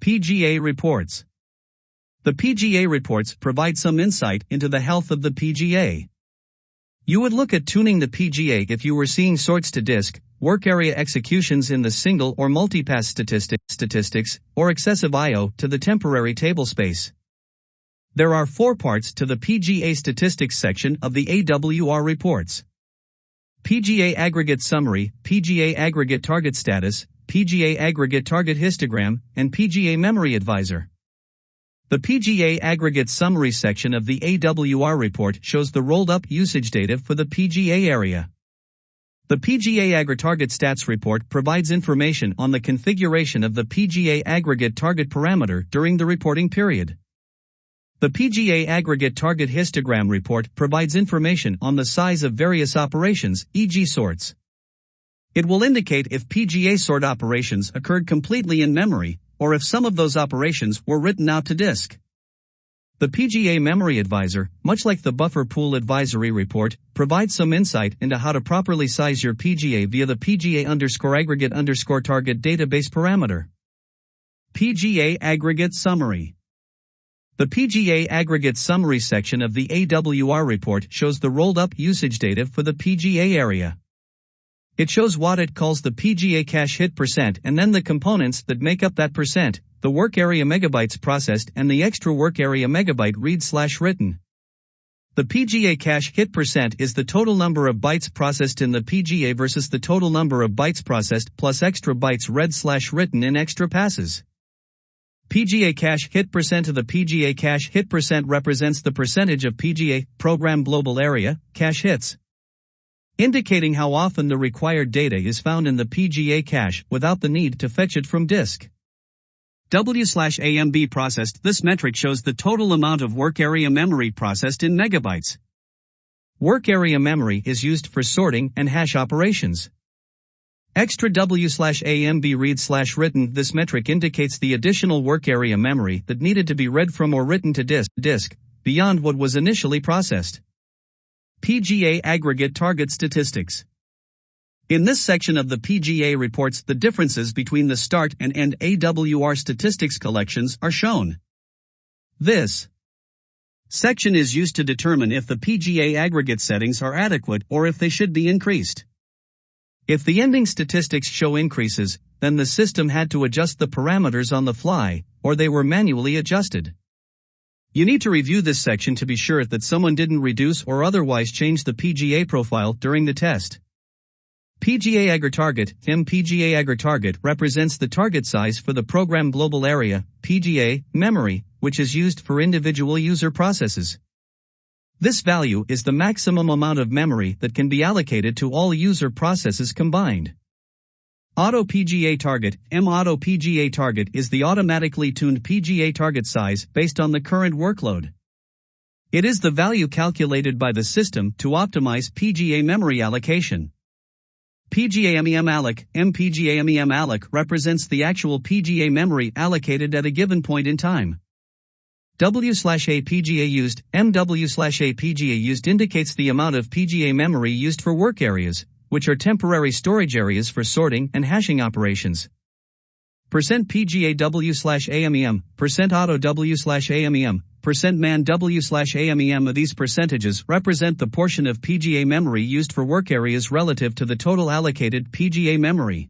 PGA Reports. The PGA reports provide some insight into the health of the PGA. You would look at tuning the PGA if you were seeing sorts to disk, work area executions in the single or multipass statistics, or excessive I/O to the temporary table space. There are 4 parts to the PGA statistics section of the AWR reports: PGA Aggregate Summary, PGA Aggregate Target Status, PGA Aggregate Target Histogram, and PGA Memory Advisory. The PGA Aggregate Summary section of the AWR report shows the rolled-up usage data for the PGA area. The PGA Aggr Target Stats report provides information on the configuration of the PGA Aggregate Target parameter during the reporting period. The PGA Aggregate Target Histogram report provides information on the size of various operations, e.g. sorts. It will indicate if PGA sort operations occurred completely in memory, or if some of those operations were written out to disk. The PGA Memory Advisory, much like the Buffer Pool Advisory report, provides some insight into how to properly size your PGA via the PGA_aggregate_target database parameter. PGA Aggregate Summary. The PGA Aggregate Summary section of the AWR report shows the rolled-up usage data for the PGA area. It shows what it calls the PGA cache hit percent and then the components that make up that percent, the work area megabytes processed and the extra work area megabyte read/written. The PGA cache hit percent is the total number of bytes processed in the PGA versus the total number of bytes processed plus extra bytes read/written in extra passes. PGA cache hit percent of the PGA cache hit percent represents the percentage of PGA program global area cache hits, indicating how often the required data is found in the PGA cache without the need to fetch it from disk. W/AMB processed. This metric shows the total amount of work area memory processed in megabytes. Work area memory is used for sorting and hash operations. Extra W/AMB read/written. This metric indicates the additional work area memory that needed to be read from or written to disk beyond what was initially processed. PGA Aggregate Target Statistics. In this section of the PGA reports, the differences between the start and end AWR statistics collections are shown. This section is used to determine if the PGA aggregate settings are adequate or if they should be increased. If the ending statistics show increases, then the system had to adjust the parameters on the fly, or they were manually adjusted. You need to review this section to be sure that someone didn't reduce or otherwise change the PGA profile during the test. PGA Aggr Target, PGA Aggr Target represents the target size for the program global area, PGA, memory, which is used for individual user processes. This value is the maximum amount of memory that can be allocated to all user processes combined. Auto PGA Target, Auto PGA Target is the automatically tuned PGA target size based on the current workload. It is the value calculated by the system to optimize PGA memory allocation. PGA MEM alloc, PGA MEM alloc represents the actual PGA memory allocated at a given point in time. W/A PGA used, MW/A PGA used indicates the amount of PGA memory used for work areas, which are temporary storage areas for sorting and hashing operations. %PGA W/AMEM, %Auto W/AMEM, %Man W/AMEM. These percentages represent the portion of PGA memory used for work areas relative to the total allocated PGA memory.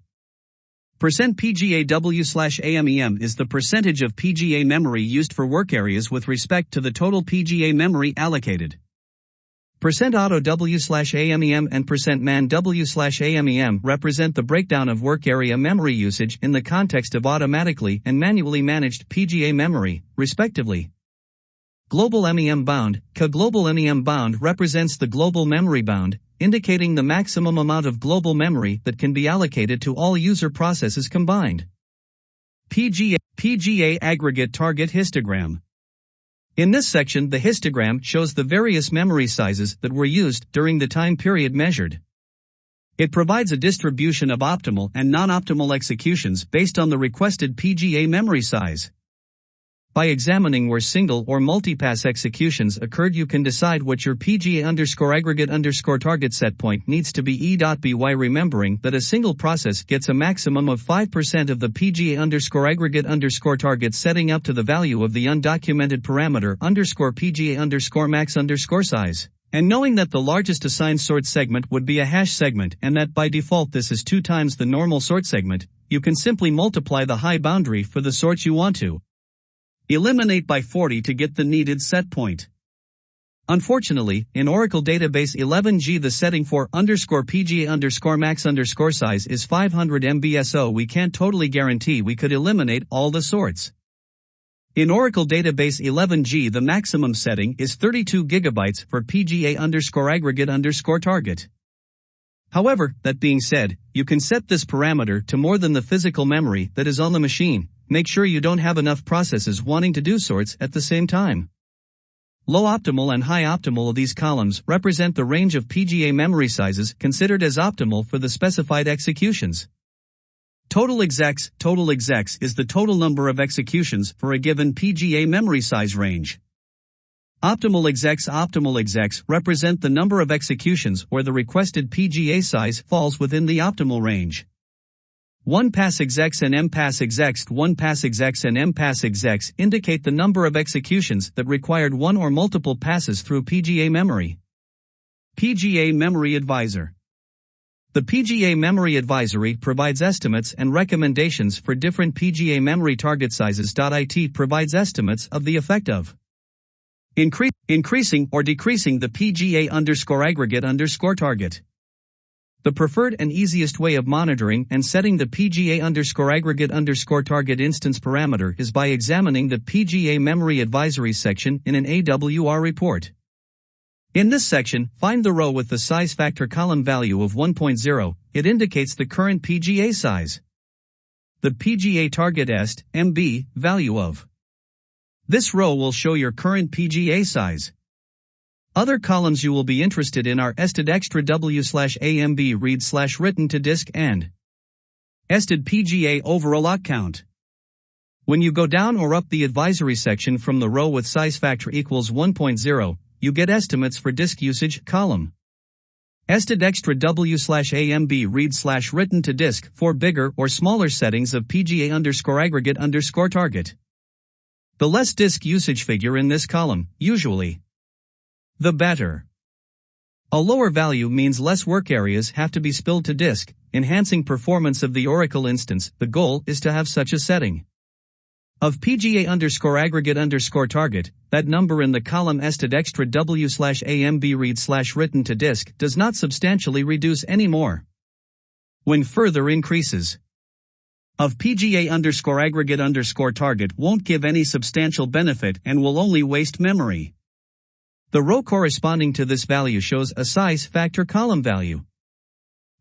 %PGA W/AMEM is the percentage of PGA memory used for work areas with respect to the total PGA memory allocated. %Auto W/AMEM and %Man W/AMEM represent the breakdown of work area memory usage in the context of automatically and manually managed PGA memory, respectively. Global MEM bound, Global MEM bound represents the global memory bound, indicating the maximum amount of global memory that can be allocated to all user processes combined. PGA Aggregate Target Histogram. In this section, the histogram shows the various memory sizes that were used during the time period measured. It provides a distribution of optimal and non-optimal executions based on the requested PGA memory size. By examining where single or multipass executions occurred, you can decide what your PGA_aggregate_target set point needs to be. By remembering that a single process gets a maximum of 5% of the PGA_aggregate_target setting up to the value of the undocumented parameter _PGA_max_size. And knowing that the largest assigned sort segment would be a hash segment and that by default this is 2 times the normal sort segment, you can simply multiply the high boundary for the sorts you want to eliminate by 40 to get the needed set point. Unfortunately, in Oracle Database 11G the setting for _PGA_max_size is 500 MB, so we can't totally guarantee we could eliminate all the sorts. In Oracle Database 11G the maximum setting is 32 GB for PGA_aggregate_target. However, that being said, you can set this parameter to more than the physical memory that is on the machine. Make sure you don't have enough processes wanting to do sorts at the same time. Low optimal and high optimal of these columns represent the range of PGA memory sizes considered as optimal for the specified executions. Total execs is the total number of executions for a given PGA memory size range. Optimal execs represent the number of executions where the requested PGA size falls within the optimal range. 1-pass execs and M-pass execs. 1-pass execs and M-pass execs indicate the number of executions that required one or multiple passes through PGA memory. PGA Memory Advisor. The PGA Memory Advisory provides estimates and recommendations for different PGA memory target sizes. It provides estimates of the effect of increasing or decreasing the PGA_aggregate_target. The preferred and easiest way of monitoring and setting the PGA_aggregate_target instance parameter is by examining the PGA Memory Advisory section in an AWR report. In this section, find the row with the size factor column value of 1.0, it indicates the current PGA size. The PGA target est, MB, value of. This row will show your current PGA size. Other columns you will be interested in are ested extra W/AMB read/written to disk and ested PGA overall lock count. When you go down or up the advisory section from the row with size factor equals 1.0, you get estimates for disk usage column. Ested extra W/AMB read/written to disk for bigger or smaller settings of PGA_aggregate_target. The less disk usage figure in this column, usually, the better. A lower value means less work areas have to be spilled to disk, enhancing performance of the Oracle instance. The goal is to have such a setting of PGA_aggregate_target, that number in the column ested extra W/AMB read/written to disk does not substantially reduce anymore. When further increases of PGA_aggregate_target won't give any substantial benefit and will only waste memory. The row corresponding to this value shows a size factor column value,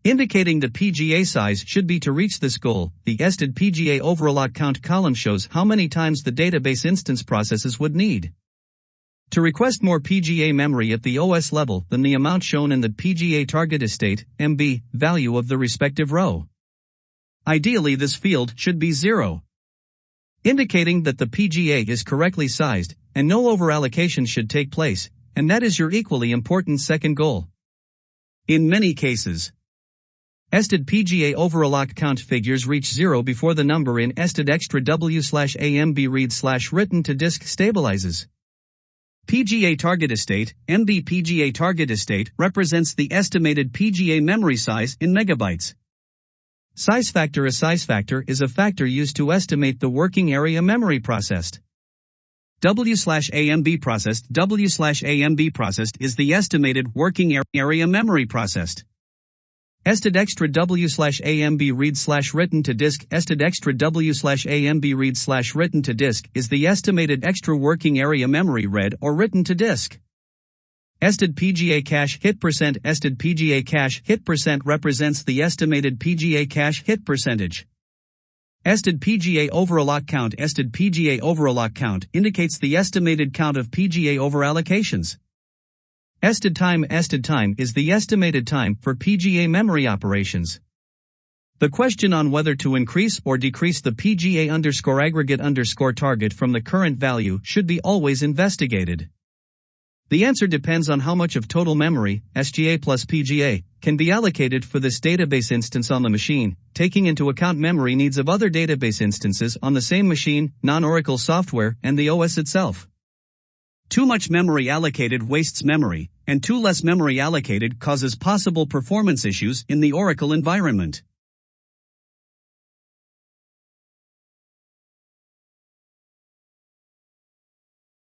indicating the PGA size should be to reach this goal. The ested PGA overall lock count column shows how many times the database instance processes would need to request more PGA memory at the OS level than the amount shown in the PGA target estate, MB, value of the respective row. Ideally this field should be 0, indicating that the PGA is correctly sized and no overallocation should take place, and that is your equally important second goal. In many cases, ested PGA overall lock count figures reach 0 before the number in ested extra W/AMB read/written to disk stabilizes. PGA target estate, MB. PGA target estate represents the estimated PGA memory size in megabytes. Size factor. A size factor is a factor used to estimate the working area memory processed. W/AMB processed. W/AMB processed is the estimated working area memory processed. Ested extra W/AMB read/written to disk. Ested extra W/AMB read/written to disk is the estimated extra working area memory read or written to disk. Ested PGA cache hit percent. Ested PGA cache hit percent represents the estimated PGA cache hit percentage. Ested PGA overall lock count. Ested PGA overall lock count indicates the estimated count of PGA overallocations. Ested time. Ested time is the estimated time for PGA memory operations. The question on whether to increase or decrease the PGA_aggregate_ target from the current value should be always investigated. The answer depends on how much of total memory, SGA plus PGA, can be allocated for this database instance on the machine, taking into account memory needs of other database instances on the same machine, non-Oracle software, and the OS itself. Too much memory allocated wastes memory, and too less memory allocated causes possible performance issues in the Oracle environment.